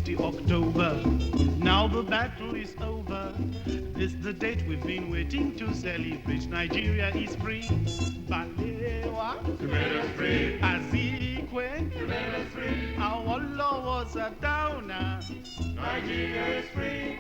60 October. Now the battle is over. This the date we've been waiting to celebrate. Nigeria is free. Balewa, Together free. Azikwe, Together free. our law was a downer. Nigeria is free.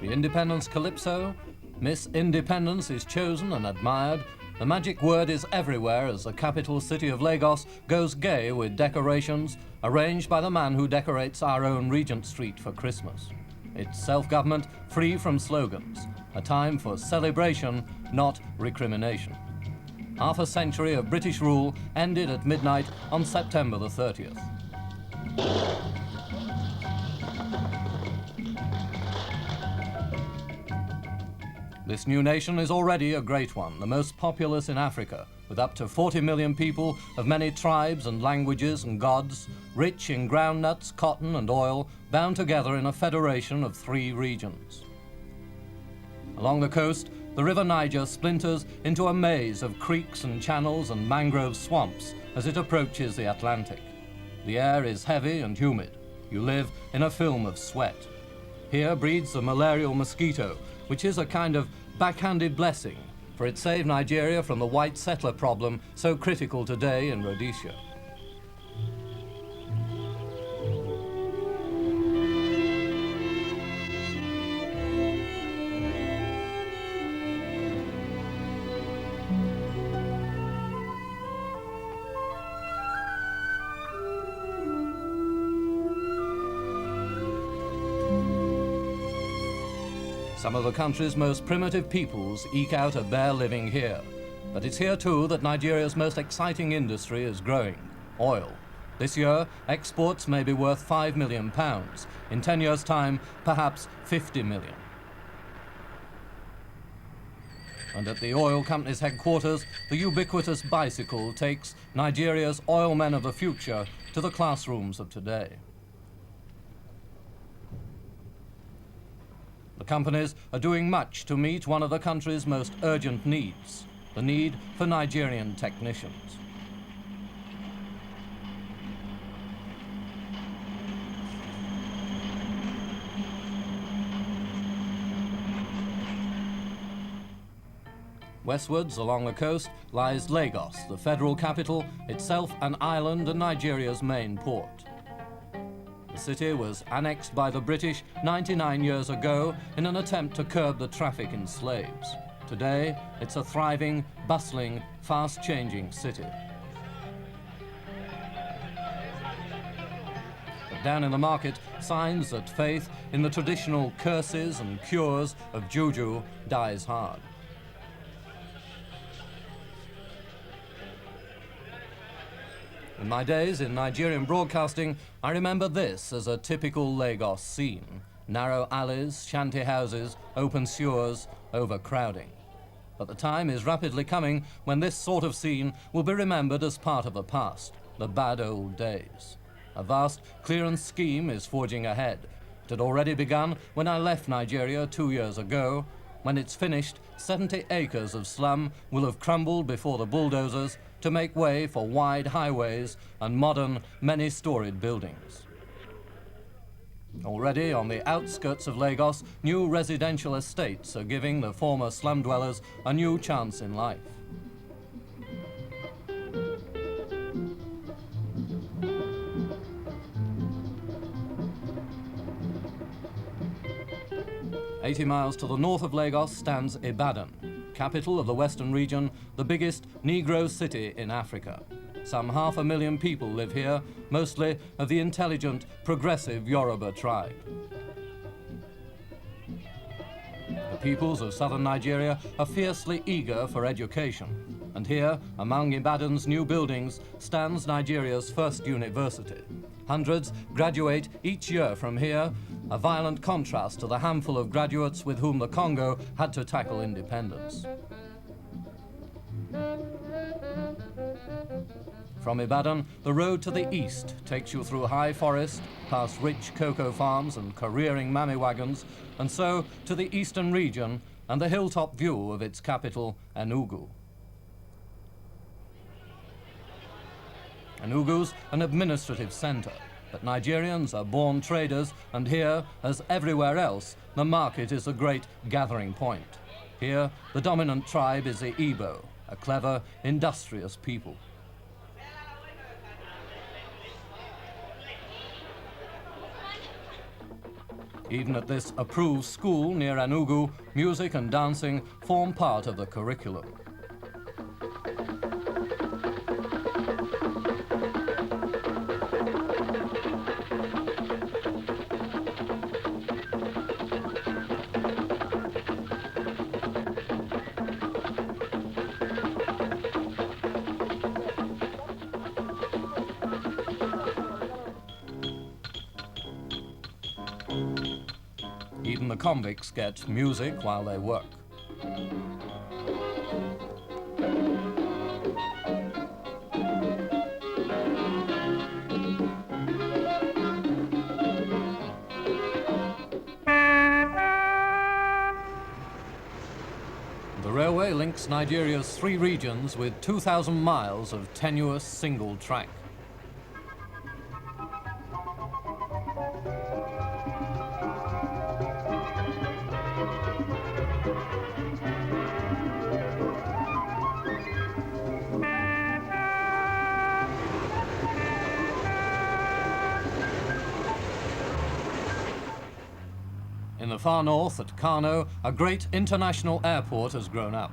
The Independence Calypso, Miss Independence is chosen and admired. The magic word is everywhere as the capital city of Lagos goes gay with decorations arranged by the man who decorates our own Regent Street for Christmas. It's self-government free from slogans, a time for celebration, not recrimination. Half a century of British rule ended at midnight on September the 30th. This new nation is already a great one, the most populous in Africa, with up to 40 million people of many tribes and languages and gods, rich in groundnuts, cotton and oil, bound together in a federation of 3 regions. Along the coast, the River Niger splinters into a maze of creeks and channels and mangrove swamps as it approaches the Atlantic. The air is heavy and humid. You live in a film of sweat. Here breeds the malarial mosquito, which is a kind of backhanded blessing, for it saved Nigeria from the white settler problem so critical today in Rhodesia. Some of the country's most primitive peoples eke out a bare living here. But it's here too that Nigeria's most exciting industry is growing, oil. This year, exports may be worth £5 million. In 10 years' time, perhaps 50 million. And at the oil company's headquarters, the ubiquitous bicycle takes Nigeria's oil men of the future to the classrooms of today. The companies are doing much to meet one of the country's most urgent needs, the need for Nigerian technicians. Westwards along the coast lies Lagos, the federal capital, itself an island and Nigeria's main port. The city was annexed by the British 99 years ago in an attempt to curb the traffic in slaves. Today, it's a thriving, bustling, fast-changing city. But down in the market, signs that faith in the traditional curses and cures of juju dies hard. In my days in Nigerian broadcasting, I remember this as a typical Lagos scene. Narrow alleys, shanty houses, open sewers, overcrowding. But the time is rapidly coming when this sort of scene will be remembered as part of the past, the bad old days. A vast clearance scheme is forging ahead. It had already begun when I left Nigeria 2 years ago. When it's finished, 70 acres of slum will have crumbled before the bulldozers to make way for wide highways and modern, many-storied buildings. Already on the outskirts of Lagos, new residential estates are giving the former slum dwellers a new chance in life. "80 miles to the north of Lagos stands Ibadan, capital of the western region, the biggest Negro city in Africa. Some 500,000 people live here, mostly of the intelligent, progressive Yoruba tribe. The peoples of southern Nigeria are fiercely eager for education, and here, among Ibadan's new buildings, stands Nigeria's first university. Hundreds graduate each year from here, a violent contrast to the handful of graduates with whom the Congo had to tackle independence. From Ibadan, the road to the east takes you through high forest, past rich cocoa farms and careering mammy wagons, and so to the eastern region and the hilltop view of its capital, Enugu. Enugu's an administrative centre, but Nigerians are born traders, and here, as everywhere else, the market is a great gathering point. Here, the dominant tribe is the Igbo, a clever, industrious people. Even at this approved school near Enugu, music and dancing form part of the curriculum. Even the convicts get music while they work. The railway links Nigeria's 3 regions with 2,000 miles of tenuous single track. In the far north, at Kano, a great international airport has grown up.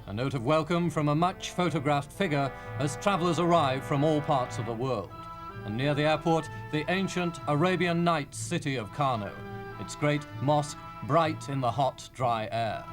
A note of welcome from a much photographed figure as travellers arrive from all parts of the world. And near the airport, the ancient Arabian Nights city of Kano, its great mosque bright in the hot, dry air.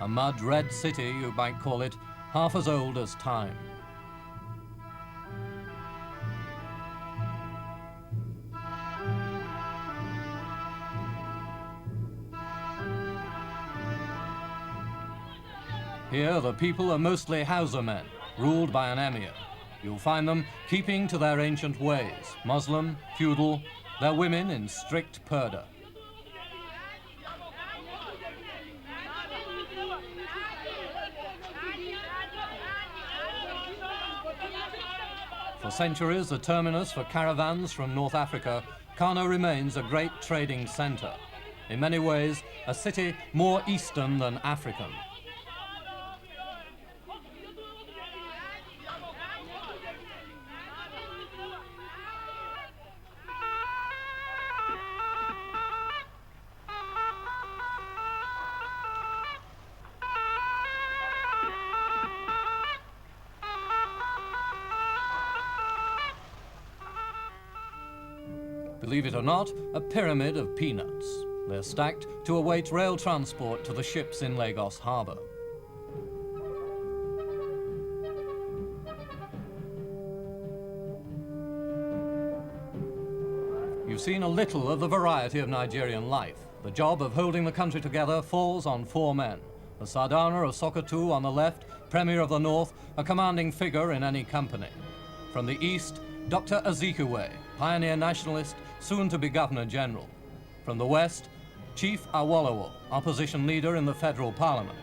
A mud-red city, you might call it, half as old as time. Here, the people are mostly Hausa men, ruled by an emir. You'll find them keeping to their ancient ways, Muslim, feudal, their women in strict purdah. For centuries, a terminus for caravans from North Africa, Kano remains a great trading centre. In many ways, a city more Eastern than African. Believe it or not, a pyramid of peanuts. They're stacked to await rail transport to the ships in Lagos harbour. You've seen a little of the variety of Nigerian life. The job of holding the country together falls on 4 men. The Sardana of Sokoto on the left, Premier of the North, a commanding figure in any company. From the east, Dr. Azikiwe, pioneer nationalist, soon to be Governor General. From the west, Chief Awolowo, opposition leader in the federal parliament.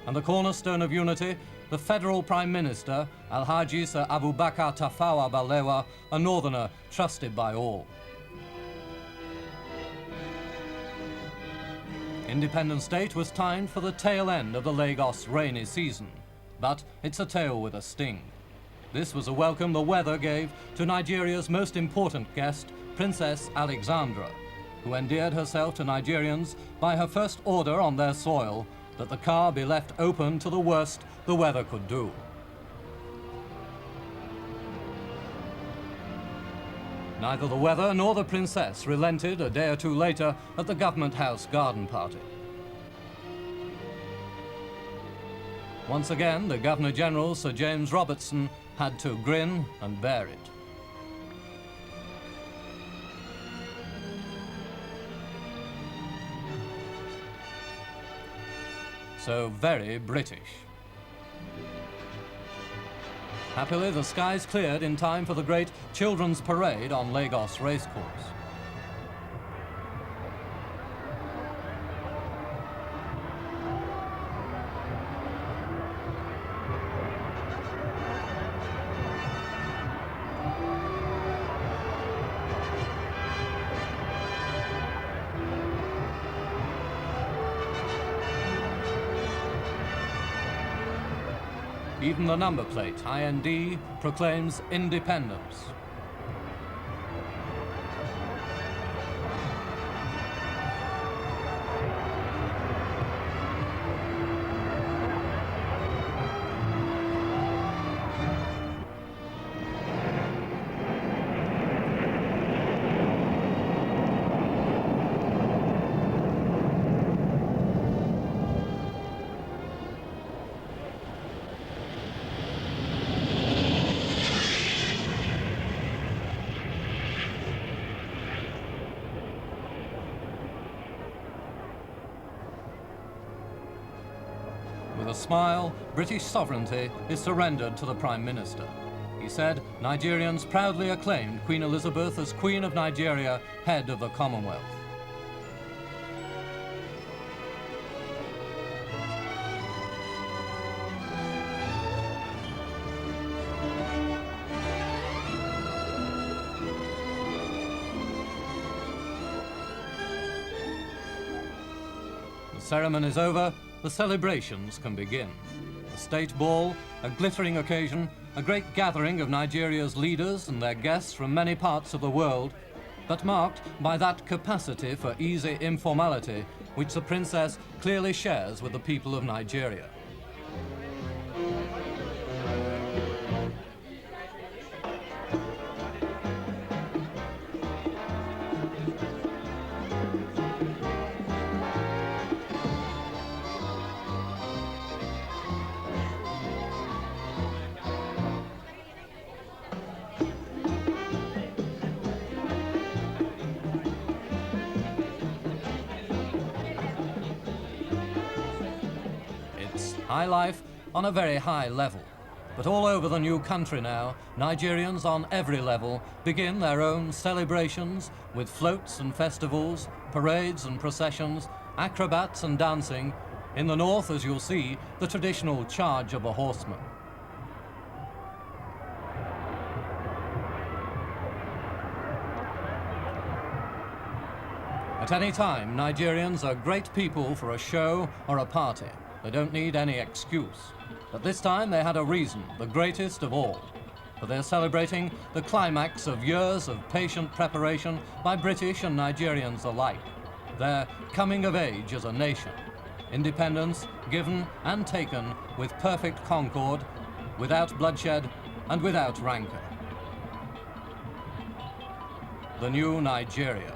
And the cornerstone of unity, the federal Prime Minister, Alhaji Sir Abubakar Tafawa Balewa, a northerner trusted by all. Independence Day was timed for the tail end of the Lagos rainy season, but it's a tale with a sting. This was a welcome the weather gave to Nigeria's most important guest, Princess Alexandra, who endeared herself to Nigerians by her first order on their soil that the car be left open to the worst the weather could do. Neither the weather nor the princess relented a day or two later at the Government House garden party. Once again, the Governor-General, Sir James Robertson, had to grin and bear it. So very British. Happily, the skies cleared in time for the great children's parade on Lagos Racecourse. Even the number plate, IND, proclaims independence. With a smile, British sovereignty is surrendered to the Prime Minister. He said Nigerians proudly acclaimed Queen Elizabeth as Queen of Nigeria, head of the Commonwealth. The ceremony is over. The celebrations can begin. A state ball, a glittering occasion, a great gathering of Nigeria's leaders and their guests from many parts of the world, but marked by that capacity for easy informality which the Princess clearly shares with the people of Nigeria. High life on a very high level. But all over the new country now, Nigerians on every level begin their own celebrations with floats and festivals, parades and processions, acrobats and dancing. In the north, as you'll see, the traditional charge of a horseman. At any time, Nigerians are great people for a show or a party. They don't need any excuse. But this time they had a reason, the greatest of all. For they're celebrating the climax of years of patient preparation by British and Nigerians alike. Their coming of age as a nation. Independence given and taken with perfect concord, without bloodshed and without rancor. The new Nigeria.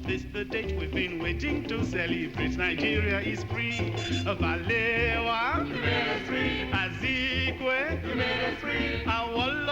This the date we've been waiting to celebrate. Nigeria is free. Valewa, You made us free. Azikwe, You made us free. Awolowo.